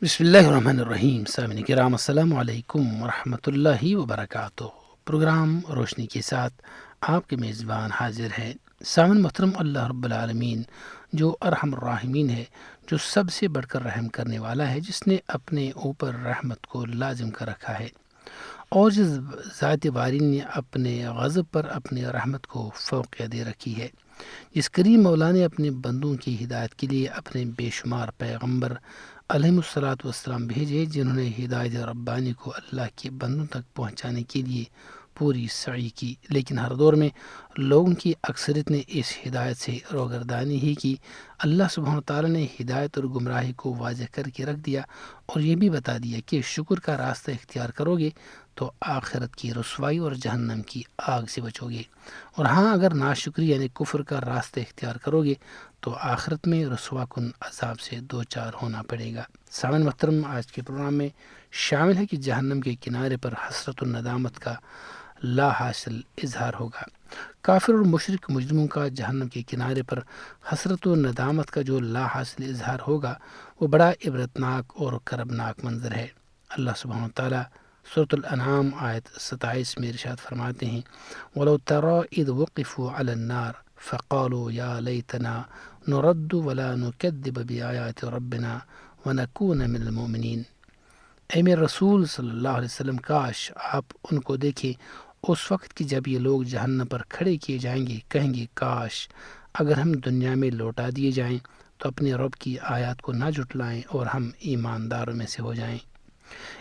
بسم اللہ الرحمن الرحیم. سامعین کرام السلام علیکم ورحمۃ اللہ وبرکاتہ. پروگرام روشنی کے ساتھ آپ کے میزبان حاضر ہے. سامعین محترم، اللہ رب العالمین جو ارحم الراحمین ہے، جو سب سے بڑھ کر رحم کرنے والا ہے، جس نے اپنے اوپر رحمت کو لازم کر رکھا ہے، اور جس ذات باری نے اپنے غضب پر اپنی رحمت کو فوقیت دے رکھی ہے، جس کریم مولا نے اپنے بندوں کی ہدایت کے لیے اپنے بے شمار پیغمبر علیہ الصلاۃ والسلام بھیجے، جنہوں نے ہدایت ربانی کو اللہ کے بندوں تک پہنچانے کے لیے پوری سعی کی، لیکن ہر دور میں لوگوں کی اکثریت نے اس ہدایت سے روگردانی ہی کی. اللہ سبحانہ تعالیٰ نے ہدایت اور گمراہی کو واضح کر کے رکھ دیا، اور یہ بھی بتا دیا کہ شکر کا راستہ اختیار کرو گے تو آخرت کی رسوائی اور جہنم کی آگ سے بچو گے، اور ہاں، اگر ناشکری یعنی کفر کا راستہ اختیار کرو گے تو آخرت میں رسوا کن عذاب سے دو چار ہونا پڑے گا. سامعین محترم، آج کے پروگرام میں شامل ہے کہ جہنم کے کنارے پر حسرت و ندامت کا لا حاصل اظہار ہوگا. کافر اور مشرک مجرموں کا جہنم کے کنارے پر حسرت و ندامت کا جو لا حاصل اظہار ہوگا، وہ بڑا عبرتناک اور کربناک منظر ہے. اللہ سبحانہ تعالیٰ سورۃ الانعام آیت 27 میں ارشاد فرماتے ہیں: وَلَوْ تَرَىٰ إِذْ وُقِفُوا عَلَى النَّارِ فَقَالُوا يَا لَيْتَنَا نُرَدُّ وَلَا نُكَذِّبَ بِآيَاتِ رَبِّنَا وَنَكُونَ مِنَ الْمُؤْمِنِينَ. اے میرے رسول صلی اللہ علیہ وسلم، کاش آپ ان کو دیکھیں اس وقت کہ جب یہ لوگ جہنم پر کھڑے کیے جائیں گے، کہیں گے کاش اگر ہم دنیا میں لوٹا دیے جائیں تو اپنے رب کی آیات کو نہ جھٹلائیں اور ہم ایمانداروں میں سے ہو جائیں.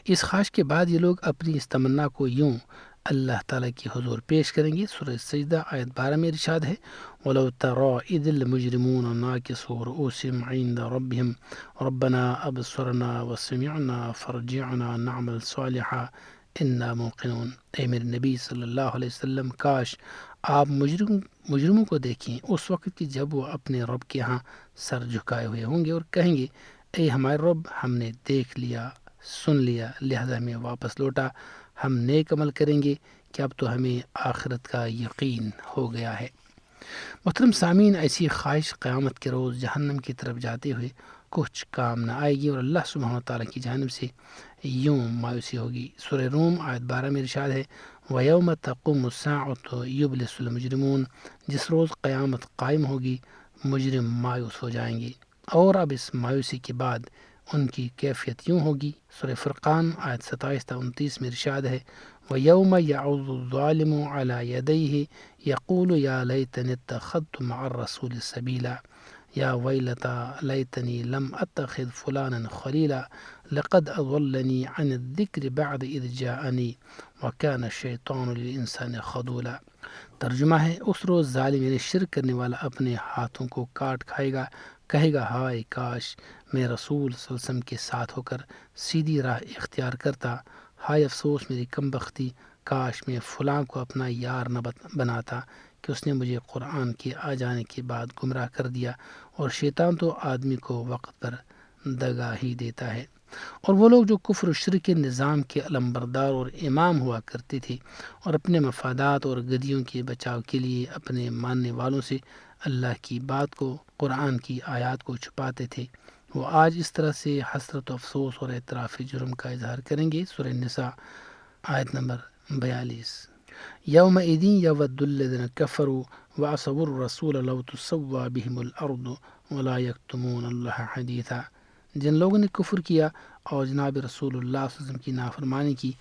اس خواہش کے بعد یہ لوگ اپنی اس تمنا کو یوں اللہ تعالیٰ کی حضور پیش کریں گے. سورہ سجدہ آیت 12 میں ارشاد ہے: وَلَوْ تَرَىٰ إِذِ الْمُجْرِمُونَ نَاكِسُو رُءُوسِهِمْ عِندَ رَبِّهِمْ رَبَّنَا أَبْصَرْنَا وَسَمِعْنَا فَارْجِعْنَا نَعْمَلْ صَالِحًا إِنَّا مُوقِنُونَ. اے میرے نبی صلی اللہ علیہ وسلم، کاش آپ مجرموں کو دیکھیں اس وقت کہ جب وہ اپنے رب کے ہاں سر جھکائے ہوئے ہوں گے اور کہیں گے: اے ہمارے رب، ہم نے دیکھ لیا، سن لیا، لہذا ہمیں واپس لوٹا، ہم نیک عمل کریں گے کہ اب تو ہمیں آخرت کا یقین ہو گیا ہے. محترم سامعین، ایسی خواہش قیامت کے روز جہنم کی طرف جاتے ہوئے کچھ کام نہ آئے گی، اور اللہ سبحانہ تعالیٰ کی جانب سے یوں مایوسی ہوگی. سورہ روم آیت 12 میں ارشاد ہے: وَيَوْمَ تَقُومُ السَّاعَةُ يُبْلِسُ الْمُجْرِمُونَ. جس روز قیامت قائم ہوگی مجرم مایوس ہو جائیں گے، اور اب اس مایوسی کے بعد ان کی کیفیت یوں ہوگی. سورہ فرقان آیت 27 تا 29 میں ارشاد ہے: وَيَوْمَ يَعُضُّ الظَّالِمُ عَلَى يَدَيْهِ يَقُولُ يَا لَيْتَنِي اتَّخَذْتُ مَعَ الرَّسُولِ سَبِيلًا يَا وَيْلَتَىٰ لَيْتَنِي لَمْ أَتَّخِذْ فُلَانًا خَلِيلًا لَقَدْ أَضَلَّنِي عَنِ الذِّكْرِ بَعْدَ إِذْ جَاءَنِي وَكَانَ الشَّيْطَانُ لِلْإِنسَانِ خَذُولًا. ترجمہ ہے: اس روز ظالم یعنی شرک کرنے والا اپنے ہاتھوں کو کاٹ کھائے گا، کہے گا: ہائے کاش میں رسول صلی اللہ علیہ وسلم کے ساتھ ہو کر سیدھی راہ اختیار کرتا، ہائے افسوس میری کم بختی، کاش میں فلاں کو اپنا یار نہ بناتا کہ اس نے مجھے قرآن کے آ جانے کے بعد گمراہ کر دیا. اور شیطان تو آدمی کو وقت پر دگا ہی دیتا ہے. اور وہ لوگ جو کفر و شرک کے نظام کے علمبردار اور امام ہوا کرتے تھے اور اپنے مفادات اور گدیوں کے بچاؤ کے لیے اپنے ماننے والوں سے اللہ کی بات کو، قرآن کی آیات کو چھپاتے تھے، وہ آج اس طرح سے حسرت و افسوس اور اعتراف جرم کا اظہار کریں گے. سورہ نساء آیت نمبر 42: یومئذ یود الذین کفروا وعصوا الرسول لو تسوی بهم الارض ولا یکتمون اللہ حدیثا. جن لوگوں نے کفر کیا اور جناب رسول اللہ صلی اللہ علیہ وسلم کی نافرمانی کی،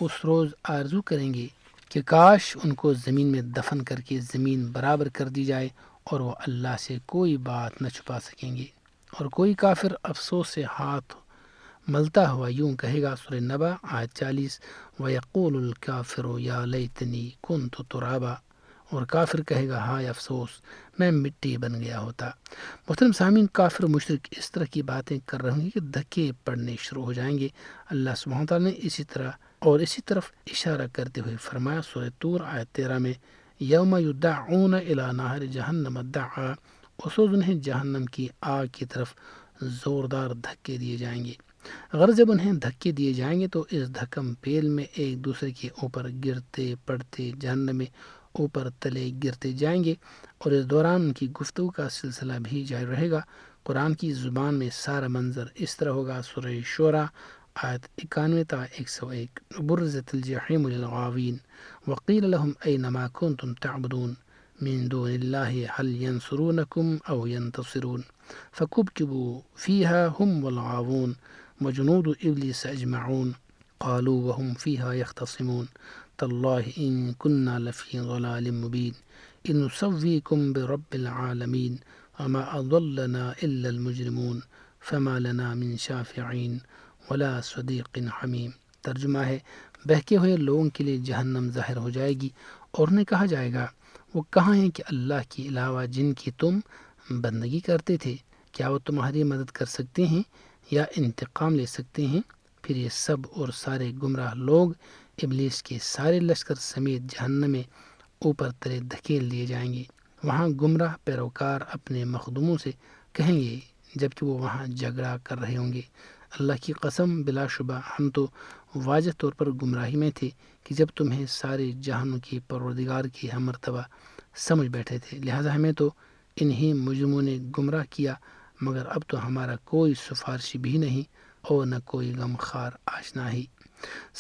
اس روز آرزو کریں گے کہ کاش ان کو زمین میں دفن کر کے زمین برابر کر دی جائے، اور وہ اللہ سے کوئی بات نہ چھپا سکیں گے. اور کوئی کافر افسوس سے ہاتھ ملتا ہوا یوں کہے گا. سورہ نبا آیت 40: وَيَقُولُ الْكَافِرُ يَا لَيْتَنِي كُنْتُ تُرَابًا. اور کافر کہے گا: ہائے افسوس میں مٹی بن گیا ہوتا. محترم سامعین، کافر و مشرک اس طرح کی باتیں کر رہے ہیں کہ دھکے پڑنے شروع ہو جائیں گے. اللہ سبحانہ تعالیٰ نے اسی طرف اشارہ کرتے ہوئے فرمایا. سورہ طور آیت 13 میں: یوم یدعون الی نار جہنم دعا. اس روز انہیں جہنم کی آگ کی طرف زوردار دھکے دیے جائیں گے. غرض جب انہیں دھکے دیے جائیں گے تو اس دھکم پیل میں ایک دوسرے کے اوپر گرتے پڑتے جہنم میں اوپر تلے گرتے جائیں گے، اور اس دوران ان کی گفتگو کا سلسلہ بھی جاری رہے گا. قرآن کی زبان میں سارا منظر اس طرح ہوگا۔ سورہ شورى آیت 91 تا 101۔ برزت الجحیم للغاوین وقیل لهم این ما کنتم تعبدون من دون الله هل ينصرونكم أو ينتصرون فكبكبوا فيها هم والغاوون وجنود إبليس أجمعون قالوا وهم فيها يختصمون تالله إن كنا لفي ضلال مبين إن نسويكم برب العالمين وما أضلنا إلا المجرمون فما لنا من شافعين ولا صديق حميم۔ ترجمہ ہے، بہکے ہوئے لوگوں کے لیے جہنم ظاہر ہو جائے گی اور انہیں کہا جائے گا وہ کہاں ہیں کہ اللہ کے علاوہ جن کی تم بندگی کرتے تھے، کیا وہ تمہاری مدد کر سکتے ہیں یا انتقام لے سکتے ہیں؟ پھر یہ سب اور سارے گمراہ لوگ ابلیس کے سارے لشکر سمیت جہنم میں اوپر تلے دھکیل دیے جائیں گے۔ وہاں گمراہ پیروکار اپنے مخدوموں سے کہیں گے جبکہ وہ وہاں جھگڑا کر رہے ہوں گے، اللہ کی قسم بلا شبہ ہم تو واضح طور پر گمراہی میں تھے کہ جب تمہیں سارے جہانوں کی پروردگار کی ہم مرتبہ سمجھ بیٹھے تھے، لہذا ہمیں تو انہی مجرموں نے گمراہ کیا، مگر اب تو ہمارا کوئی سفارشی بھی نہیں اور نہ کوئی غمخوار آشنا ہی۔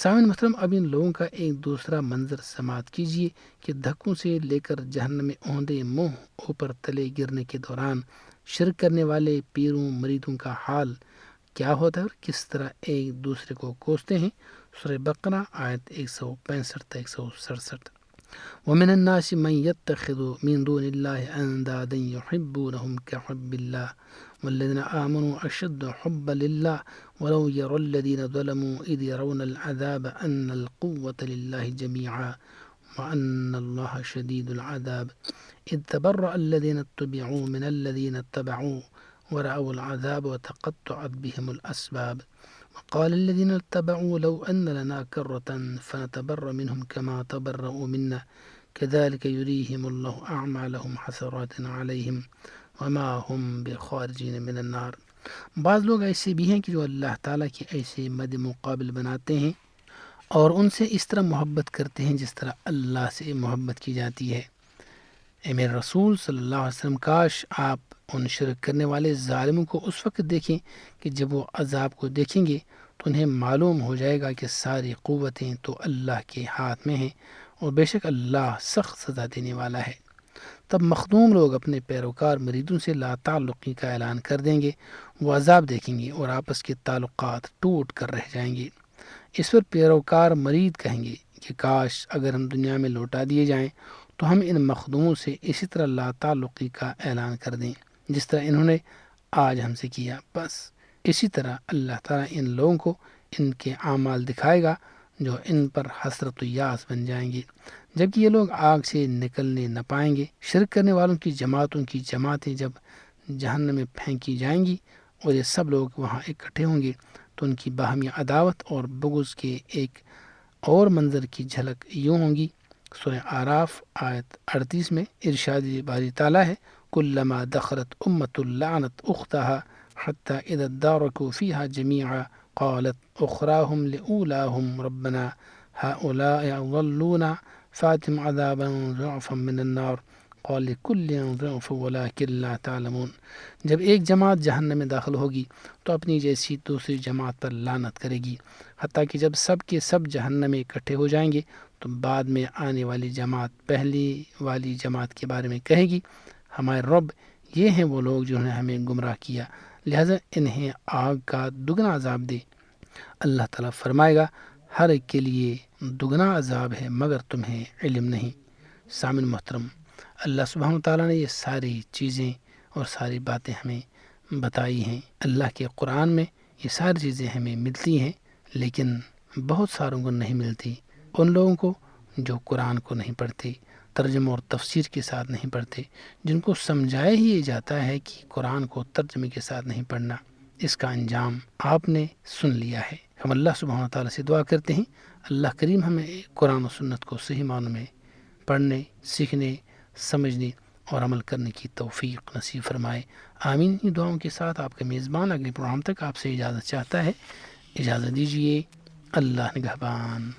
سامعین محترم، اب ان لوگوں کا ایک دوسرا منظر سماعت کیجیے کہ دھکوں سے لے کر جہنم میں اوندے منہ اوپر تلے گرنے کے دوران شرک کرنے والے پیروں مریدوں کا حال کیا ہوتا ہے اور کس طرح ایک دوسرے کو کوستے ہیں۔ سورہ بقرہ آیت 165 تا 167۔ ومن الناس من يتخذ من دون الله اندادا يحبونهم كحب الله والذين آمنوا أشد حبا لله ولو يرى الذين ظلموا إذ يرون العذاب أن القوة لله جميعا وأن الله شديد العذاب إذ تبرأ الذين اتبعوا من الذين اتبعوا ورأوا العذاب وتقطعت بهم الأسباب وقال الذين اتبعوا لو أن لنا كرة فنتبرأ منهم كما تبرأوا منا كذلك يريهم الله أعمالهم حسرات عليهم وما هم بخارجين من النار۔ بعض لوگ ایسے بھی ہیں کہ جو اللہ تعالیٰ کے ایسے مد مقابل بناتے ہیں اور ان سے اس طرح محبت کرتے ہیں جس طرح اللہ سے محبت کی جاتی ہے۔ اے میرے رسول صلی اللہ علیہ وسلم، کاش آپ ان شرک کرنے والے ظالموں کو اس وقت دیکھیں کہ جب وہ عذاب کو دیکھیں گے تو انہیں معلوم ہو جائے گا کہ ساری قوتیں تو اللہ کے ہاتھ میں ہیں اور بے شک اللہ سخت سزا دینے والا ہے۔ تب مخدوم لوگ اپنے پیروکار مریدوں سے لا تعلقی کا اعلان کر دیں گے، وہ عذاب دیکھیں گے اور آپس کے تعلقات ٹوٹ کر رہ جائیں گے۔ اس پر پیروکار مرید کہیں گے کہ کاش اگر ہم دنیا میں لوٹا دیے جائیں تو ہم ان مخدوموں سے اسی طرح لا تعلقی کا اعلان کر دیں جس طرح انہوں نے آج ہم سے کیا۔ بس اسی طرح اللہ تعالیٰ ان لوگوں کو ان کے اعمال دکھائے گا جو ان پر حسرت و یاس بن جائیں گے، جبکہ یہ لوگ آگ سے نکلنے نہ پائیں گے۔ شرک کرنے والوں کی جماعتوں کی جماعتیں جب جہنم میں پھینکی جائیں گی اور یہ سب لوگ وہاں اکٹھے ہوں گے تو ان کی باہمی عداوت اور بغض کے ایک اور منظر کی جھلک یوں ہوں گی۔ سورہ اعراف آیت 38 میں ارشاد باری تعالیٰ ہے، کلما دخلت امت لعنت اختها حتى اذا اداركوا فيها جميعا قالت اخراهم لاولاهم ربنا هؤلاء اضلونا فاتهم عذابا ضعفا من النار قال لكل ضعف ولكن لا تعلمون۔ جب ایک جماعت جہنم میں داخل ہوگی تو اپنی جیسی دوسری جماعت پر لعنت کرے گی، حتیٰ کہ جب سب کے سب جہنم میں اکٹھے ہو جائیں گے تو بعد میں آنے والی جماعت پہلی والی جماعت کے بارے میں کہے گی، ہمارے رب یہ ہیں وہ لوگ جنہوں نے ہمیں گمراہ کیا، لہذا انہیں آگ کا دگنا عذاب دے۔ اللہ تعالیٰ فرمائے گا، ہر ایک کے لیے دگنا عذاب ہے مگر تمہیں علم نہیں۔ سامن محترم، اللہ سبحانہ تعالیٰ نے یہ ساری چیزیں اور ساری باتیں ہمیں بتائی ہیں۔ اللہ کے قرآن میں یہ ساری چیزیں ہمیں ملتی ہیں، لیکن بہت ساروں کو نہیں ملتی۔ ان لوگوں کو جو قرآن کو نہیں پڑھتے، ترجمہ اور تفسیر کے ساتھ نہیں پڑھتے، جن کو سمجھایا ہی یہ جاتا ہے کہ قرآن کو ترجمے کے ساتھ نہیں پڑھنا، اس کا انجام آپ نے سن لیا ہے۔ ہم اللہ سبحانہ تعالیٰ سے دعا کرتے ہیں اللہ کریم ہمیں قرآن و سنت کو صحیح معنوں میں پڑھنے، سیکھنے، سمجھنے اور عمل کرنے کی توفیق نصیب فرمائے، آمین۔ ان دعاؤں کے ساتھ آپ کا میزبان اگلے پروگرام تک آپ سے اجازت چاہتا ہے۔ اجازت دیجیے، اللہ نگہبان۔